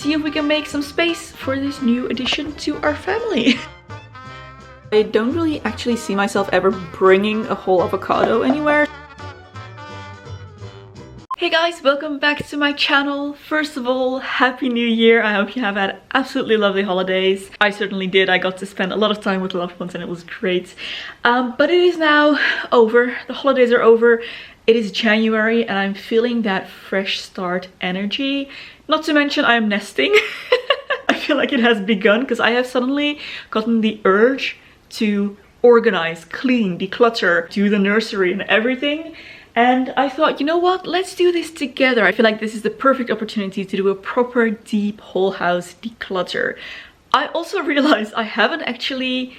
see if we can make some space for this new addition to our family. I don't really actually see myself ever bringing a whole avocado anywhere. Hey guys, welcome back to my channel. First of all, Happy New Year. I hope you have had absolutely lovely holidays. I certainly did. I got to spend a lot of time with loved ones and it was great. But it is now over. The holidays are over. It is January and I'm feeling that fresh start energy. Not to mention I am nesting. I feel like it has begun because I have suddenly gotten the urge to organize, clean, declutter, do the nursery and everything. And I thought, you know what, let's do this together. I feel like this is the perfect opportunity to do a proper deep whole house declutter. I also realized I haven't actually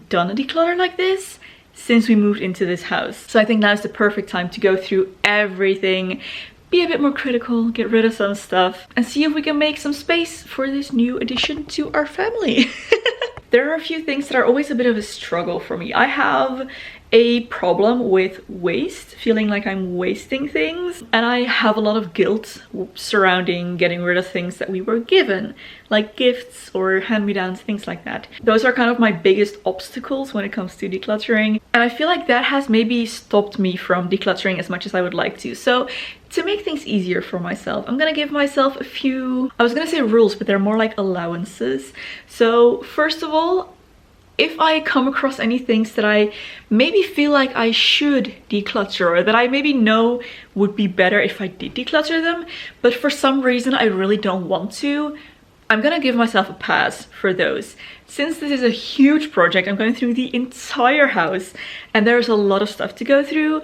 done a declutter like this since we moved into this house. So I think now's the perfect time to go through everything, be a bit more critical, get rid of some stuff, and see if we can make some space for this new addition to our family. There are a few things that are always a bit of a struggle for me. I have a problem with waste, feeling like I'm wasting things. And I have a lot of guilt surrounding getting rid of things that we were given, like gifts or hand-me-downs, things like that. Those are kind of my biggest obstacles when it comes to decluttering. And I feel like that has maybe stopped me from decluttering as much as I would like to. So to make things easier for myself, I'm gonna give myself a few, I was gonna say rules, but they're more like allowances. So first of all, if I come across any things that I maybe feel like I should declutter or that I maybe know would be better if I did declutter them, but for some reason I really don't want to, I'm gonna give myself a pass for those. Since this is a huge project, I'm going through the entire house and there's a lot of stuff to go through.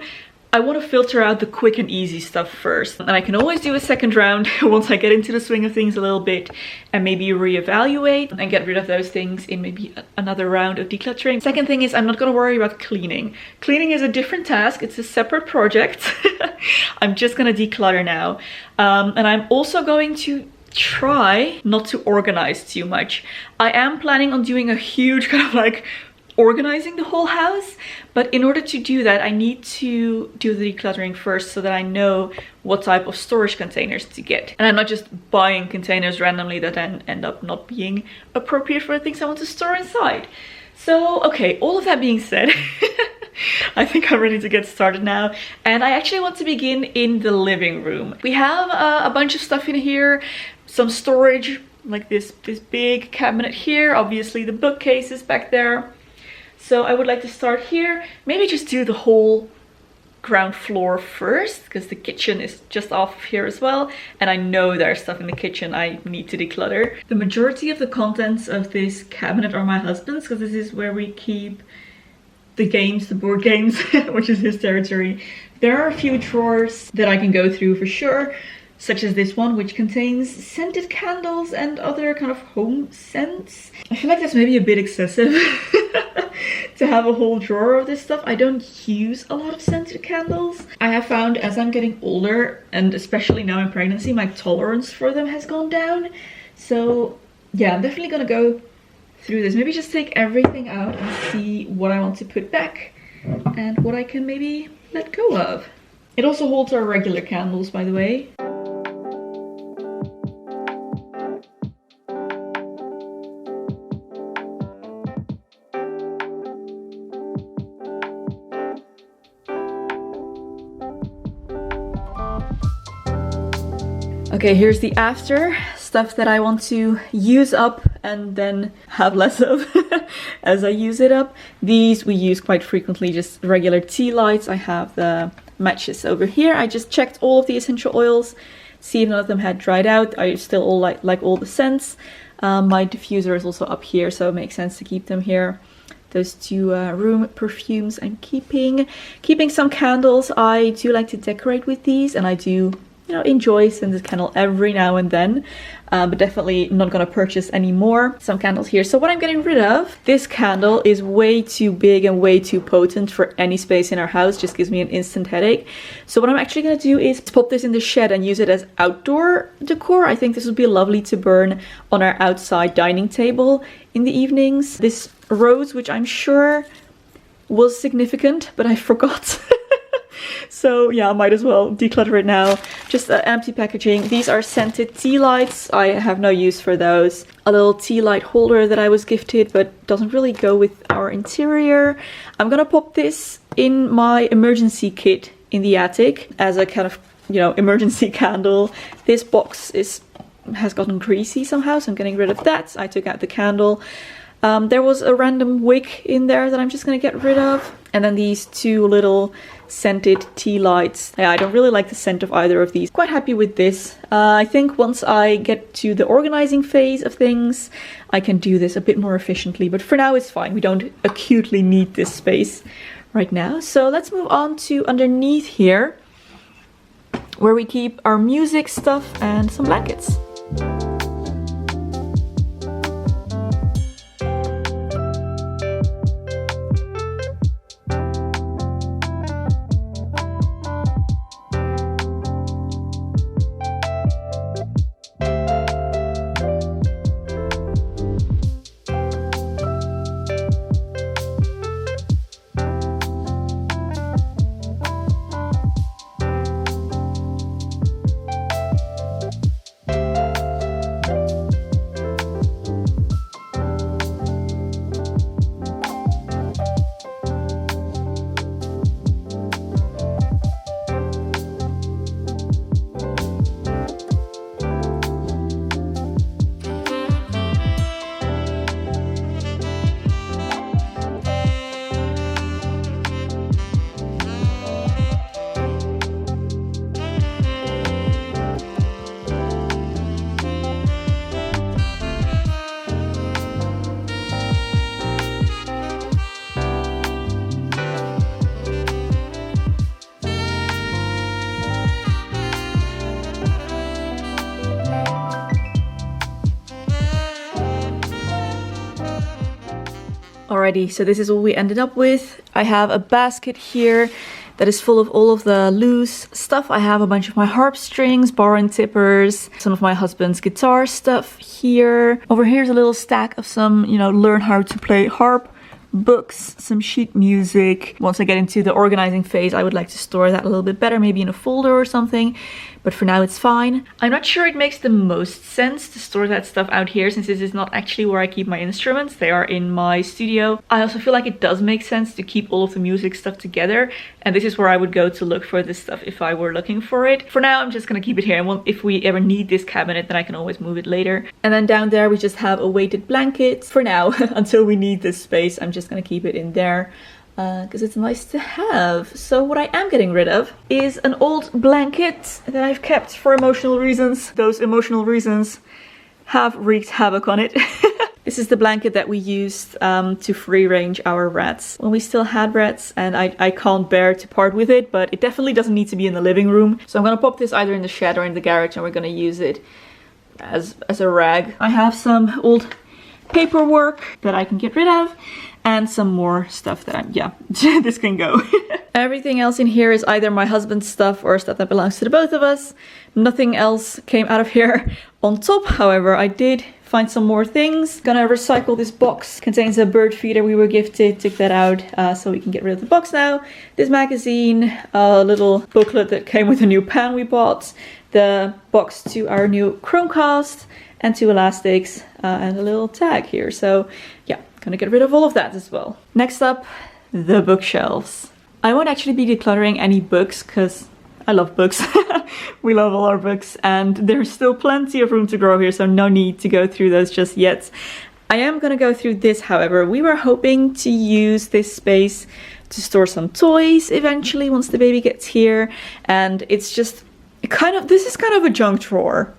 I want to filter out the quick and easy stuff first. And I can always do a second round once I get into the swing of things a little bit and maybe reevaluate and get rid of those things in maybe another round of decluttering. Second thing is I'm not going to worry about cleaning. Cleaning is a different task. It's a separate project. I'm just going to declutter now. And I'm also going to try not to organize too much. I am planning on doing a huge kind of like organizing the whole house, but in order to do that I need to do the decluttering first so that I know what type of storage containers to get, and I'm not just buying containers randomly that then end up not being appropriate for the things I want to store inside. So okay, all of that being said, I think I'm ready to get started now, and I actually want to begin in the living room. We have a bunch of stuff in here, some storage, like this big cabinet here, obviously the bookcase is back there. So I would like to start here, maybe just do the whole ground floor first, because the kitchen is just off of here as well. And I know there's stuff in the kitchen I need to declutter. The majority of the contents of this cabinet are my husband's, because this is where we keep the games, the board games, which is his territory. There are a few drawers that I can go through for sure, such as this one, which contains scented candles and other kind of home scents. I feel like that's maybe a bit excessive to have a whole drawer of this stuff. I don't use a lot of scented candles. I have found as I'm getting older, and especially now in pregnancy, my tolerance for them has gone down. So yeah, I'm definitely gonna go through this. Maybe just take everything out and see what I want to put back and what I can maybe let go of. It also holds our regular candles, by the way. Okay, here's the after, stuff that I want to use up and then have less of as I use it up. These we use quite frequently, just regular tea lights. I have the matches over here. I just checked all of the essential oils, see if none of them had dried out. I still all like all the scents. My diffuser is also up here, so it makes sense to keep them here. Those two room perfumes I'm keeping. Keeping some candles. I do like to decorate with these, and I do, you know, enjoy scented candle every now and then, but definitely not gonna purchase any more. Some candles here. So what I'm getting rid of, this candle is way too big and way too potent for any space in our house, just gives me an instant headache. So what I'm actually gonna do is pop this in the shed and use it as outdoor decor. I think this would be lovely to burn on our outside dining table in the evenings. This rose, which I'm sure was significant, but I forgot. So yeah, I might as well declutter it now. Just empty packaging. These are scented tea lights. I have no use for those. A little tea light holder that I was gifted, but doesn't really go with our interior. I'm gonna pop this in my emergency kit in the attic as a kind of, you know, emergency candle. This box has gotten greasy somehow, so I'm getting rid of that. I took out the candle. There was a random wick in there that I'm just gonna get rid of. And then these two little scented tea lights. Yeah, I don't really like the scent of either of these. Quite happy with this. I think once I get to the organizing phase of things, I can do this a bit more efficiently. But for now, it's fine. We don't acutely need this space right now. So let's move on to underneath here, where we keep our music stuff and some blankets. Alrighty, so this is what we ended up with. I have a basket here that is full of all of the loose stuff. I have a bunch of my harp strings, bar and tippers, some of my husband's guitar stuff here. Over here's a little stack of some, you know, learn how to play harp books, some sheet music. Once I get into the organizing phase, I would like to store that a little bit better, maybe in a folder or something. But for now, it's fine. I'm not sure it makes the most sense to store that stuff out here, since this is not actually where I keep my instruments. They are in my studio. I also feel like it does make sense to keep all of the music stuff together. And this is where I would go to look for this stuff if I were looking for it. For now, I'm just gonna keep it here. And if we ever need this cabinet, then I can always move it later. And then down there, we just have a weighted blanket. For now, until we need this space, I'm just gonna keep it in there, because it's nice to have. So what I am getting rid of is an old blanket that I've kept for emotional reasons. Those emotional reasons have wreaked havoc on it. This is the blanket that we used to free range our rats when we still had rats, and I can't bear to part with it, but it definitely doesn't need to be in the living room. So I'm gonna pop this either in the shed or in the garage, and we're gonna use it as a rag. I have some old paperwork that I can get rid of, and some more stuff that this can go. Everything else in here is either my husband's stuff or stuff that belongs to the both of us. Nothing else came out of here. On top, however, I did find some more things. Gonna recycle this box. Contains a bird feeder we were gifted. Took that out so we can get rid of the box now. This magazine, a little booklet that came with a new pan we bought, the box to our new Chromecast, and two elastics, and a little tag here. So yeah, gonna get rid of all of that as well. Next up, the bookshelves. I won't actually be decluttering any books because I love books. We love all our books, and there's still plenty of room to grow here, so no need to go through those just yet. I am gonna go through this, however. We were hoping to use this space to store some toys eventually once the baby gets here, and it's just this is kind of a junk drawer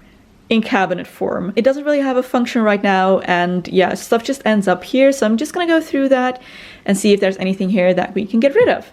in cabinet form. It doesn't really have a function right now, and yeah, stuff just ends up here. So I'm just gonna go through that and see if there's anything here that we can get rid of.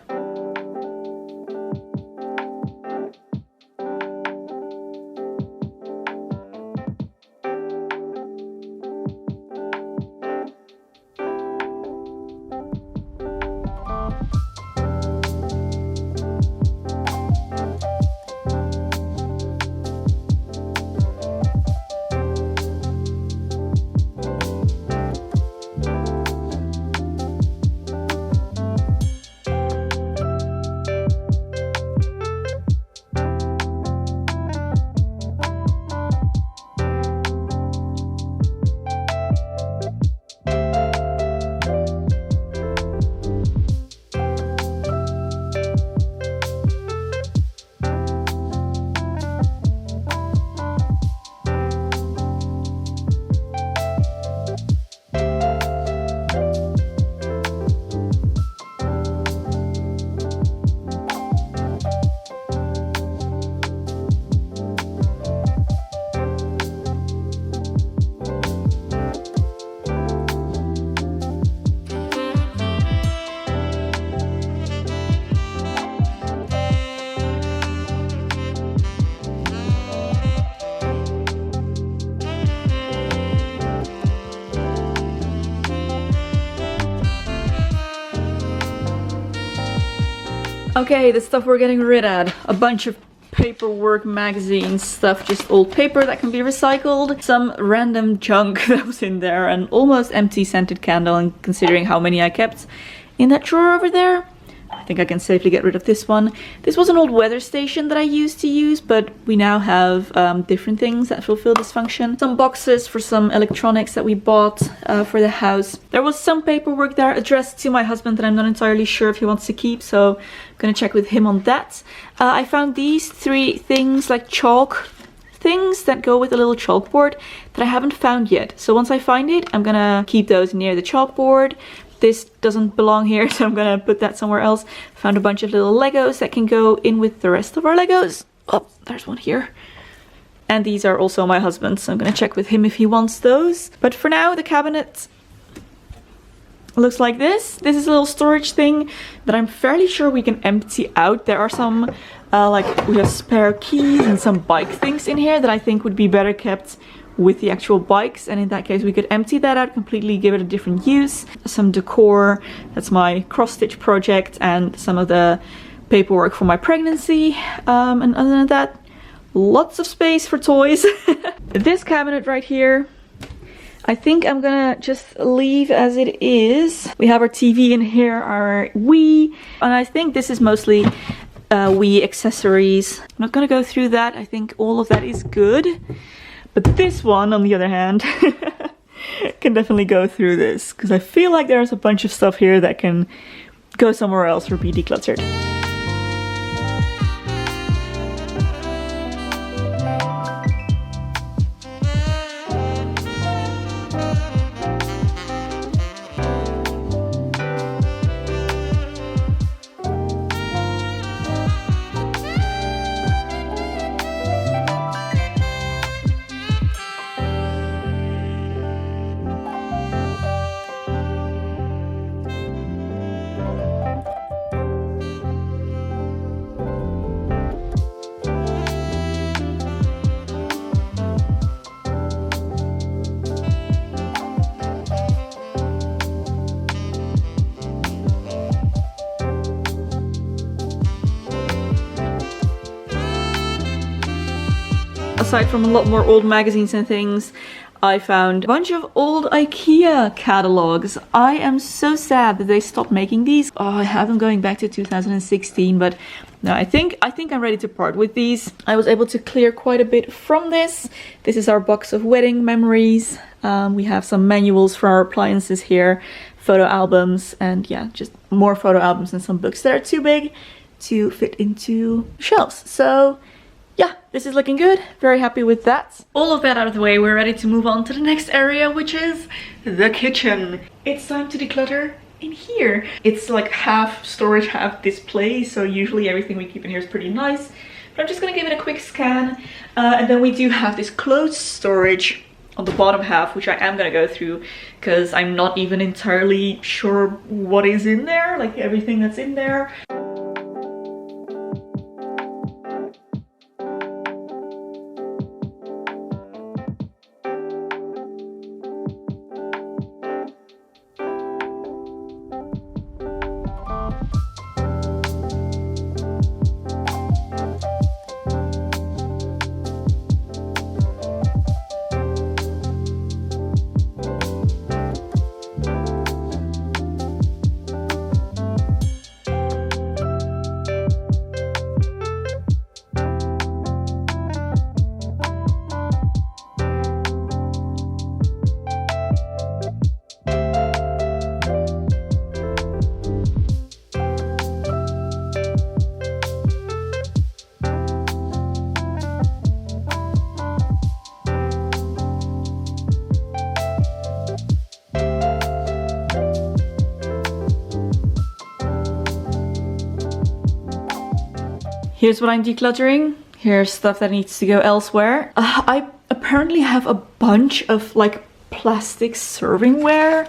Okay, the stuff we're getting rid of. A bunch of paperwork, magazines, stuff, just old paper that can be recycled. Some random junk that was in there. An almost empty scented candle, and considering how many I kept in that drawer over there, I think I can safely get rid of this one. This was an old weather station that I used to use, but we now have different things that fulfill this function. Some boxes for some electronics that we bought for the house. There was some paperwork there addressed to my husband that I'm not entirely sure if he wants to keep, so I'm gonna check with him on that. I found these 3 things, like chalk things that go with a little chalkboard that I haven't found yet. So once I find it, I'm gonna keep those near the chalkboard. This doesn't belong here, so I'm gonna put that somewhere else. Found a bunch of little Legos that can go in with the rest of our Legos. Oh, there's one here. And these are also my husband's, so I'm gonna check with him if he wants those. But for now, the cabinet looks like this. This is a little storage thing that I'm fairly sure we can empty out. There are some, like, we have spare keys and some bike things in here that I think would be better kept with the actual bikes, and in that case we could empty that out completely, give it a different use. Some decor, that's my cross-stitch project, and some of the paperwork for my pregnancy. And other than that, lots of space for toys. This cabinet right here, I think I'm gonna just leave as it is. We have our TV in here, our Wii, and I think this is mostly Wii accessories. I'm not gonna go through that. I think all of that is good. But this one, on the other hand, can definitely go through this, because I feel like there's a bunch of stuff here that can go somewhere else or be decluttered. Aside from a lot more old magazines and things, I found a bunch of old IKEA catalogs. I am so sad that they stopped making these. Oh, I have them going back to 2016, but no, I think I'm ready to part with these. I was able to clear quite a bit from this. This is our box of wedding memories. We have some manuals for our appliances here, photo albums, and yeah, just more photo albums and some books that are too big to fit into shelves. So yeah, this is looking good. Very happy with that. All of that out of the way, we're ready to move on to the next area, which is the kitchen. It's time to declutter in here. It's like half storage, half display, so usually everything we keep in here is pretty nice. But I'm just gonna give it a quick scan. And then we do have this clothes storage on the bottom half, which I am gonna go through because I'm not even entirely sure what is in there, like everything that's in there. Here's what I'm decluttering. Here's stuff that needs to go elsewhere. I apparently have a bunch of like plastic servingware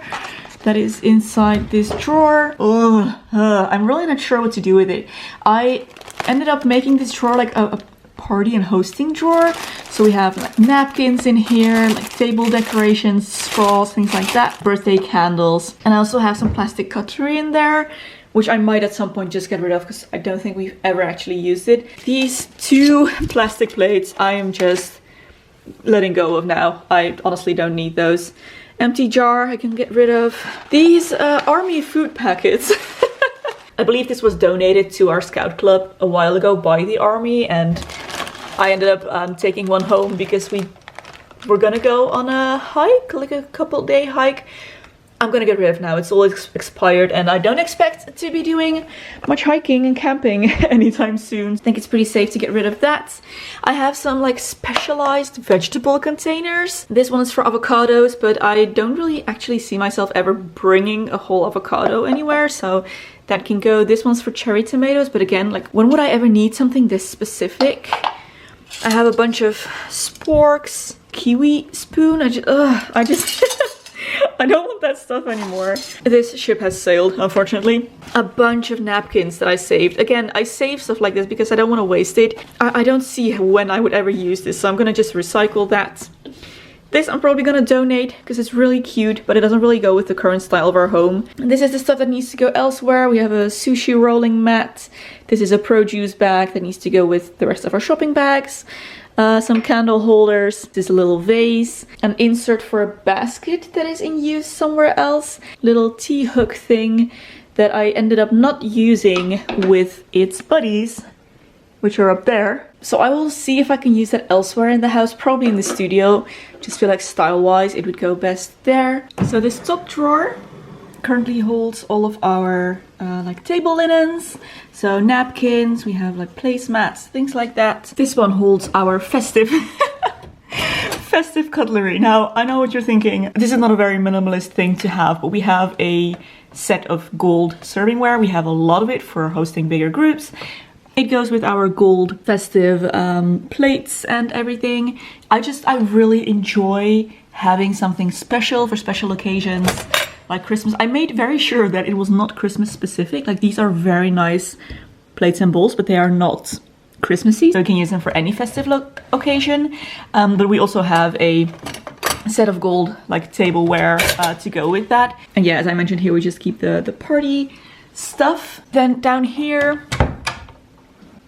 that is inside this drawer. I'm really not sure what to do with it. I ended up making this drawer like a party and hosting drawer. So we have like napkins in here, like table decorations, straws, things like that, birthday candles. And I also have some plastic cutlery in there, which I might at some point just get rid of because I don't think we've ever actually used it. These 2 plastic plates I am just letting go of now. I honestly don't need those. Empty jar I can get rid of. These army food packets. I believe this was donated to our scout club a while ago by the army, and I ended up taking one home because we were gonna go on a hike, like a couple-day hike. I'm gonna get rid of now. It's all expired, and I don't expect to be doing much hiking and camping anytime soon. I think it's pretty safe to get rid of that. I have some like specialized vegetable containers. This one is for avocados, but I don't really actually see myself ever bringing a whole avocado anywhere, so that can go. This one's for cherry tomatoes, but again, like, when would I ever need something this specific? I have a bunch of sporks, kiwi spoon. I just I don't want that stuff anymore. This ship has sailed, unfortunately. A bunch of napkins that I saved. Again, I save stuff like this because I don't want to waste it. I don't see when I would ever use this, so I'm gonna just recycle that. This I'm probably gonna donate because it's really cute, but it doesn't really go with the current style of our home. And this is the stuff that needs to go elsewhere. We have a sushi rolling mat. This is a produce bag that needs to go with the rest of our shopping bags. Some candle holders. This is a little vase. An insert for a basket that is in use somewhere else. Little T-hook thing that I ended up not using with its buddies, which are up there. So I will see if I can use that elsewhere in the house, probably in the studio. Just feel like style-wise it would go best there. So this top drawer currently holds all of our like table linens. So napkins, we have like placemats, things like that. This one holds our festive festive cutlery. Now, I know what you're thinking. This is not a very minimalist thing to have, but we have a set of gold servingware. We have a lot of it for hosting bigger groups. It goes with our gold festive plates and everything. I really enjoy having something special for special occasions like Christmas. I made very sure that it was not Christmas specific. Like, these are very nice plates and bowls, but they are not Christmassy. So you can use them for any festive occasion. But we also have a set of gold like tableware to go with that. And yeah, as I mentioned here, we just keep the party stuff. Then down here,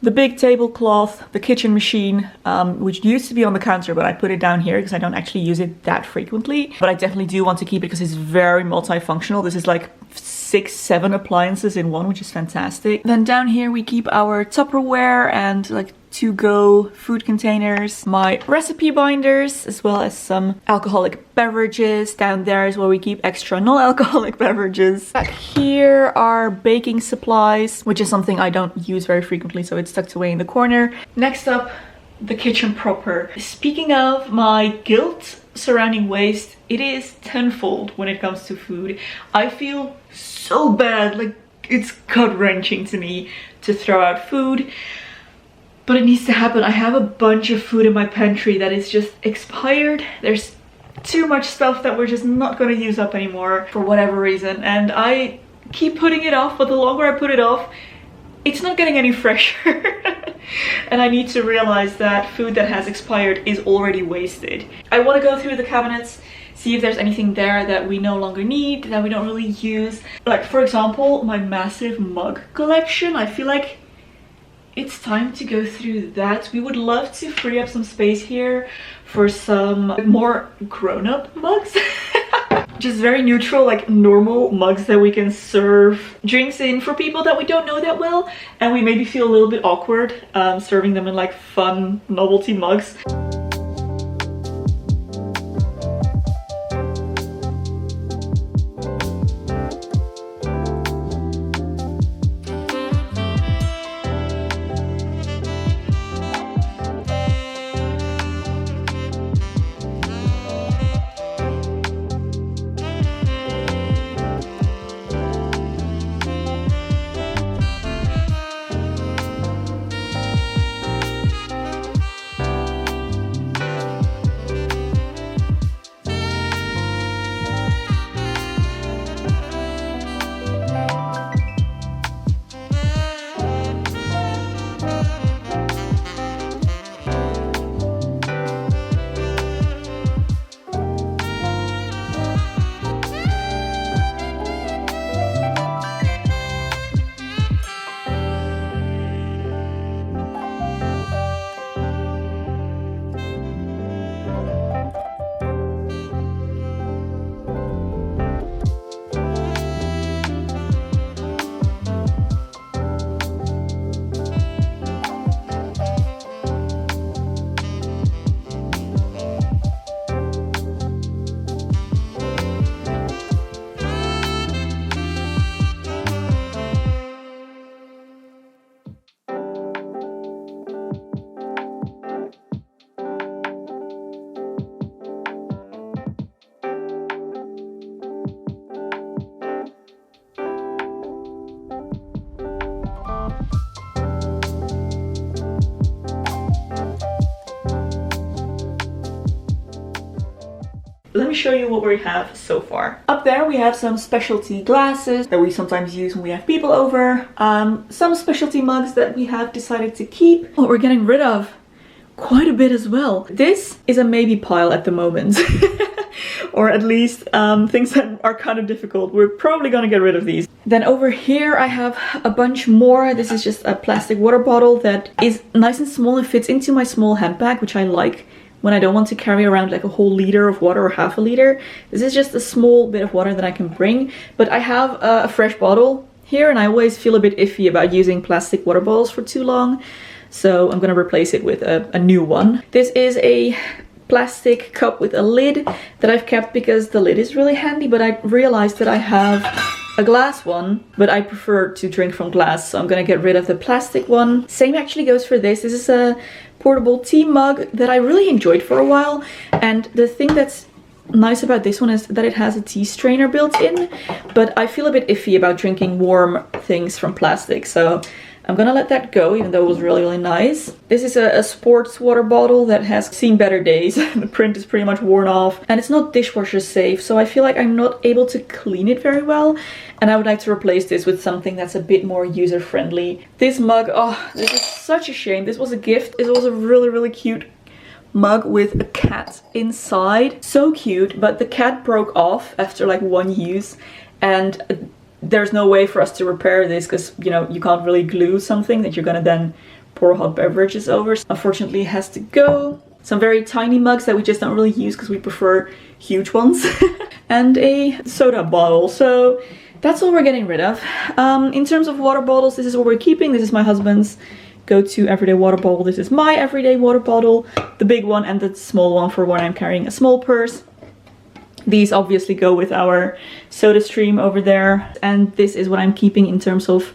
the big tablecloth, the kitchen machine, which used to be on the counter, but I put it down here because I don't actually use it that frequently. But I definitely do want to keep it because it's very multifunctional. This is like 6-7 appliances in one, which is fantastic. Then down here we keep our Tupperware and like to-go food containers, my recipe binders, as well as some alcoholic beverages. Down there is where we keep extra non-alcoholic beverages. Back here are baking supplies, which is something I don't use very frequently, so it's tucked away in the corner. Next up, the kitchen proper. Speaking of my guilt surrounding waste, it is tenfold when it comes to food. I feel so bad, like it's gut-wrenching to me to throw out food. But it needs to happen. I have a bunch of food in my pantry that is just expired. There's too much stuff that we're just not going to use up anymore for whatever reason. And I keep putting it off, but the longer I put it off, it's not getting any fresher. And I need to realize that food that has expired is already wasted. I want to go through the cabinets, see if there's anything there that we no longer need, that we don't really use. Like, for example, my massive mug collection. I feel like it's time to go through that. We would love to free up some space here for some more grown-up mugs. Just very neutral, like normal mugs that we can serve drinks in for people that we don't know that well, and we maybe feel a little bit awkward serving them in like fun novelty mugs. me show you what we have so far. Up there we have some specialty glasses that we sometimes use when we have people over. Some specialty mugs that we have decided to keep. What we're getting rid of quite a bit as well. This is a maybe pile at the moment. Or at least things that are kind of difficult. We're probably gonna get rid of these. Then over here I have a bunch more. This is just a plastic water bottle that is nice and small and fits into my small handbag, which I like when I don't want to carry around like a whole liter of water or half a liter. This is just a small bit of water that I can bring. But I have a fresh bottle here and I always feel a bit iffy about using plastic water bottles for too long. So I'm gonna replace it with a new one. This is a plastic cup with a lid that I've kept because the lid is really handy, but I realized that I have a glass one, but I prefer to drink from glass, so I'm gonna get rid of the plastic one. Same actually goes for this. This is a portable tea mug that I really enjoyed for a while, and the thing that's nice about this one is that it has a tea strainer built in, but I feel a bit iffy about drinking warm things from plastic, so I'm gonna let that go, even though it was really nice. This is a sports water bottle that has seen better days. The print is pretty much worn off and it's not dishwasher safe, so I feel like I'm not able to clean it very well, and I would like to replace this with something that's a bit more user-friendly. This mug, oh, this is such a shame. This was a gift. It was a really cute mug with a cat inside. So cute, but the cat broke off after like one use, and there's no way for us to repair this because, you know, you can't really glue something that you're gonna then pour hot beverages over. So unfortunately, it has to go. Some very tiny mugs that we just don't really use because we prefer huge ones. And a soda bottle. So that's all we're getting rid of. In terms of water bottles, this is what we're keeping. This is my husband's go-to everyday water bottle. This is my everyday water bottle, the big one and the small one for when I'm carrying a small purse. These obviously go with our soda stream over there. And this is what I'm keeping in terms of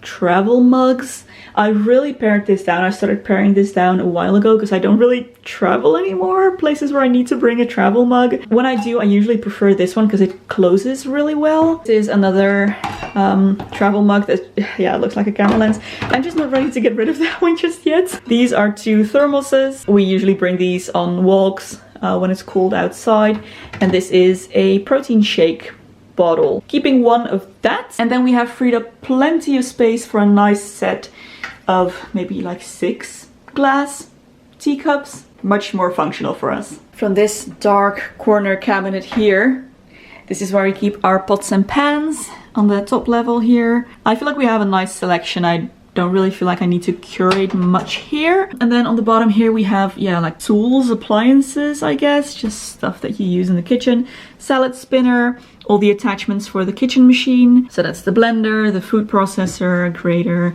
travel mugs. I really pared this down. I started paring this down a while ago because I don't really travel anymore, places where I need to bring a travel mug. When I do, I usually prefer this one because it closes really well. This is another travel mug that, yeah, it looks like a camera lens. I'm just not ready to get rid of that one just yet. These are 2 thermoses. We usually bring these on walks when it's cold outside. And this is a protein shake bottle. Keeping one of that. And then we have freed up plenty of space for a nice set of maybe like 6 glass teacups. Much more functional for us. From this dark corner cabinet here, this is where we keep our pots and pans on the top level here. I feel like we have a nice selection. I don't really feel like I need to curate much here. And then on the bottom here we have, yeah, like tools, appliances, I guess, just stuff that you use in the kitchen. Salad spinner, all the attachments for the kitchen machine. So that's the blender, the food processor, grater,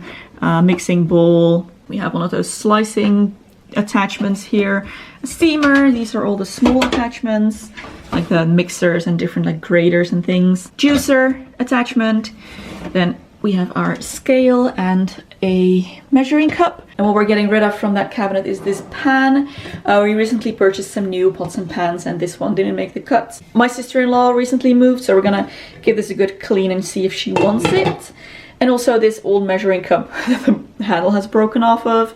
mixing bowl. We have one of those slicing attachments here. A steamer, these are all the small attachments, like the mixers and different like graters and things. Juicer attachment. Then we have our scale and a measuring cup. And what we're getting rid of from that cabinet is this pan. We recently purchased some new pots and pans and this one didn't make the cut. My sister-in-law recently moved, so we're gonna give this a good clean and see if she wants it. And also this old measuring cup that the handle has broken off of.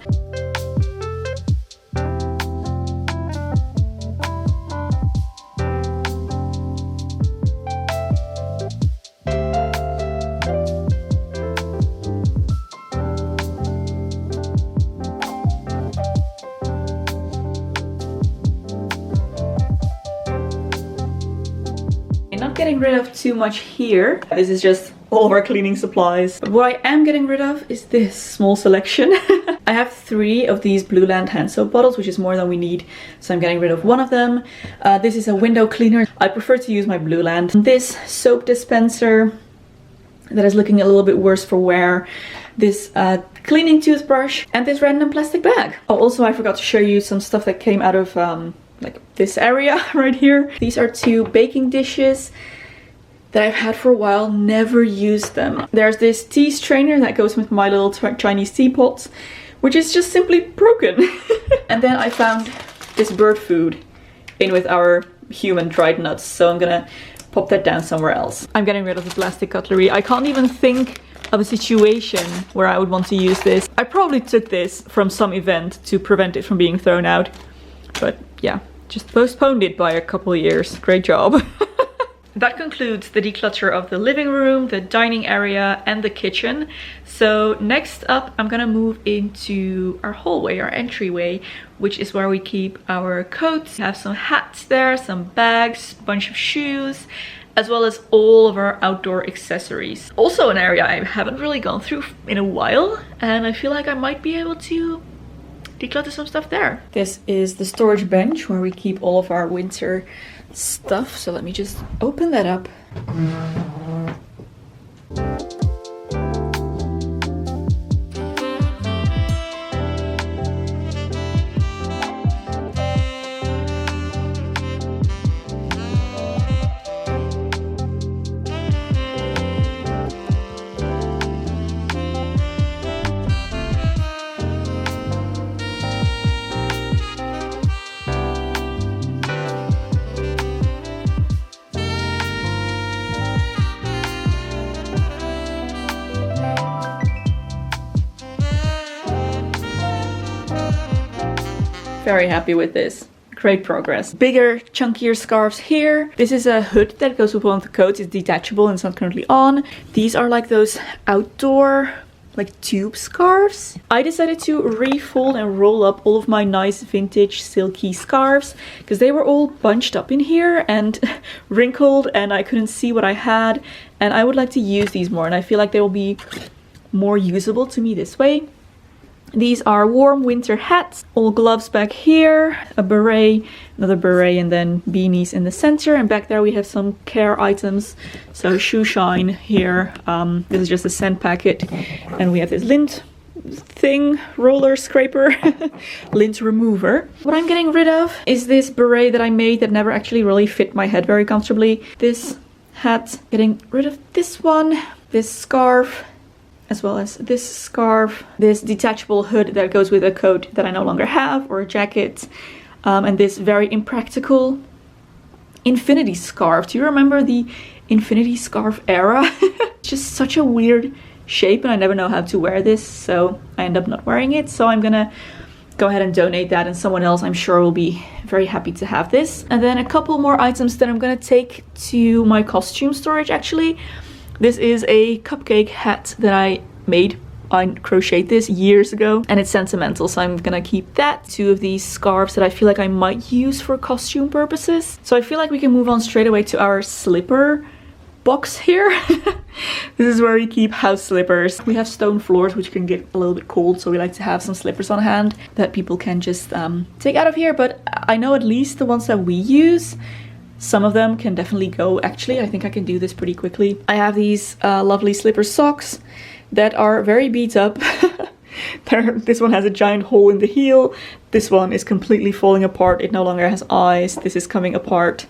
Not getting rid of too much here. This is just all of our cleaning supplies. But what I am getting rid of is this small selection. I have 3 of these Blue Land hand soap bottles, which is more than we need, so I'm getting rid of one of them. This is a window cleaner. I prefer to use my Blue Land. This soap dispenser that is looking a little bit worse for wear. This cleaning toothbrush and this random plastic bag. Oh, also I forgot to show you some stuff that came out of like this area right here. These are 2 baking dishes that I've had for a while, never used them. There's this tea strainer that goes with my little Chinese teapots, which is just simply broken. And then I found this bird food in with our human dried nuts, so I'm gonna pop that down somewhere else. I'm getting rid of the plastic cutlery. I can't even think of a situation where I would want to use this. I probably took this from some event to prevent it from being thrown out. But yeah, just postponed it by a couple of years. Great job. That concludes the declutter of the living room, the dining area, and the kitchen. So next up, I'm gonna move into our hallway, our entryway, which is where we keep our coats. We have some hats there, some bags, bunch of shoes, as well as all of our outdoor accessories. Also an area I haven't really gone through in a while, and I feel like I might be able to declutter some stuff there. This is the storage bench where we keep all of our winter stuff. So let me just open that up. Very happy with this. Great progress. Bigger, chunkier scarves here. This is a hood that goes with one of the coats. It's detachable and it's not currently on. These are like those outdoor, like tube scarves. I decided to refold and roll up all of my nice vintage silky scarves because they were all bunched up in here and wrinkled and I couldn't see what I had. And I would like to use these more and I feel like they will be more usable to me this way. These are warm winter hats, all gloves back here, a beret, another beret, and then beanies in the center. And back there we have some care items. So shoe shine here. This is just a scent packet. And we have this lint thing, roller scraper, lint remover. What I'm getting rid of is this beret that I made that never actually really fit my head very comfortably. This hat, getting rid of this one, this scarf, as well as this scarf, this detachable hood that goes with a coat that I no longer have, or a jacket, and this very impractical infinity scarf. Do you remember the infinity scarf era? It's just such a weird shape and I never know how to wear this, so I end up not wearing it. So I'm gonna go ahead and donate that, and someone else I'm sure will be very happy to have this. And then a couple more items that I'm gonna take to my costume storage actually. This is a cupcake hat that I made. I crocheted this years ago and it's sentimental, so I'm gonna keep that. Two of these scarves that I feel like I might use for costume purposes. So I feel like we can move on straight away to our slipper box here. This is where we keep house slippers. We have stone floors which can get a little bit cold, so we like to have some slippers on hand that people can just take out of here. But I know at least the ones that we use, some of them can definitely go. Actually, I think I can do this pretty quickly. I have these lovely slipper socks that are very beat up. This one has a giant hole in the heel. This one is completely falling apart. It no longer has eyes. This is coming apart.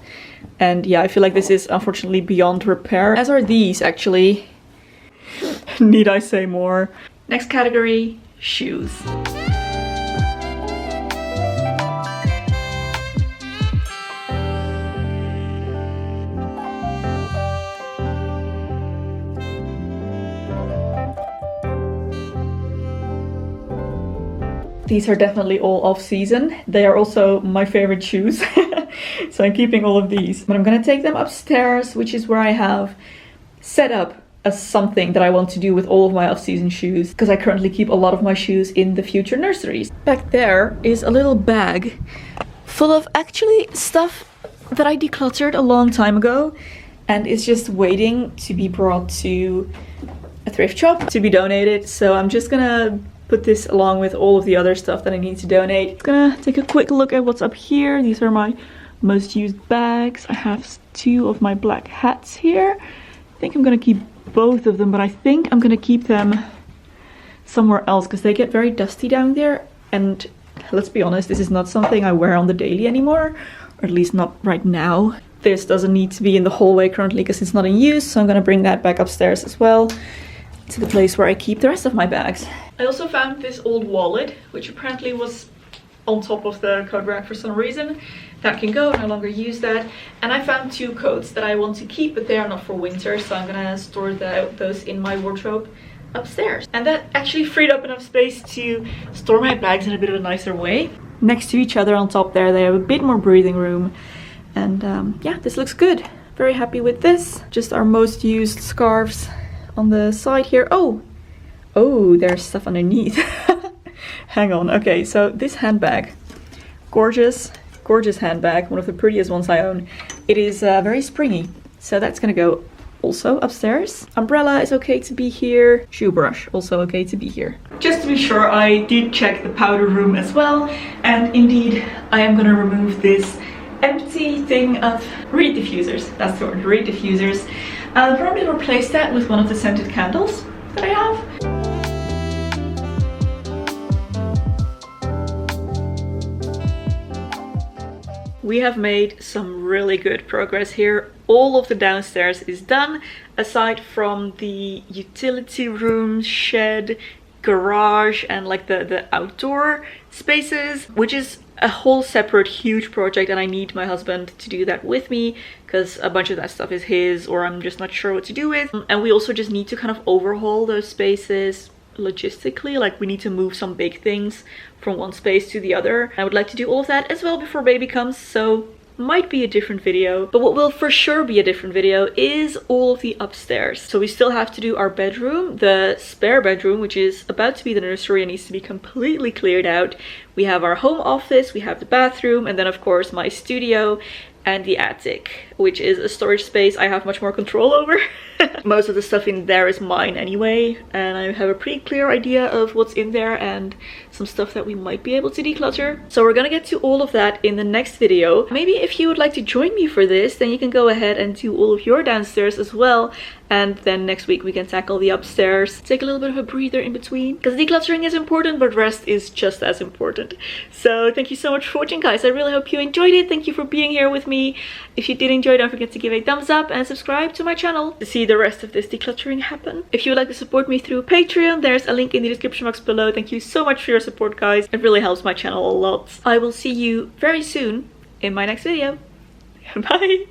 And yeah, I feel like this is unfortunately beyond repair. As are these, actually. Need I say more? Next category, shoes. These are definitely all off season. They are also my favorite shoes. So I'm keeping all of these. But I'm gonna take them upstairs, which is where I have set up something that I want to do with all of my off-season shoes, because I currently keep a lot of my shoes in the future nurseries. Back there is a little bag full of actually stuff that I decluttered a long time ago, and it's just waiting to be brought to a thrift shop to be donated. So I'm just gonna put this along with all of the other stuff that I need to donate. I'm gonna take a quick look at what's up here. These are my most used bags. I have two of my black hats here. I think I'm gonna keep both of them, but I think I'm gonna keep them somewhere else because they get very dusty down there. And let's be honest, this is not something I wear on the daily anymore, or at least not right now. This doesn't need to be in the hallway currently because it's not in use, so I'm gonna bring that back upstairs as well, to the place where I keep the rest of my bags. I also found this old wallet, which apparently was on top of the coat rack for some reason. That can go, I no longer use that. And I found two coats that I want to keep, but they are not for winter, so I'm gonna store those in my wardrobe upstairs. And that actually freed up enough space to store my bags in a bit of a nicer way. next to each other on top there. They have a bit more breathing room. And yeah, this looks good. Very happy with this. Just our most used scarves on the side here. Oh, there's stuff underneath. Hang on. Okay, so this handbag, gorgeous handbag, one of the prettiest ones I own. It is very springy, so that's gonna go also upstairs. Umbrella is okay to be here. Shoe brush also okay to be here. Just to be sure, I did check the powder room as well, and indeed I am gonna remove this empty thing of reed diffusers. That's the word, reed diffusers. I'll probably replace that with one of the scented candles that I have. We have made some really good progress here. All of the downstairs is done, aside from the utility room, shed, garage, and like the outdoor spaces, which is a whole separate huge project, and I need my husband to do that with me because a bunch of that stuff is his, or I'm just not sure what to do with. And we also just need to kind of overhaul those spaces logistically, like we need to move some big things from one space to the other. I would like to do all of that as well before baby comes, so might be a different video. But what will for sure be a different video is all of the upstairs. So we still have to do our bedroom, the spare bedroom, which is about to be the nursery and needs to be completely cleared out. We have our home office, we have the bathroom, and then of course my studio and the attic, which is a storage space I have much more control over. Most of the stuff in there is mine anyway, and I have a pretty clear idea of what's in there and some stuff that we might be able to declutter. So we're gonna get to all of that in the next video. Maybe if you would like to join me for this, then you can go ahead and do all of your downstairs as well, and then next week we can tackle the upstairs. Take a little bit of a breather in between, because decluttering is important, but rest is just as important. So thank you so much for watching, guys. I really hope you enjoyed it. Thank you for being here with me. If you did enjoy, don't forget to give a thumbs up and subscribe to my channel to see the rest of this decluttering happen. If you would like to support me through Patreon, there's a link in the description box below. Thank you so much for your support, guys. It really helps my channel a lot. I will see you very soon in my next video. Bye!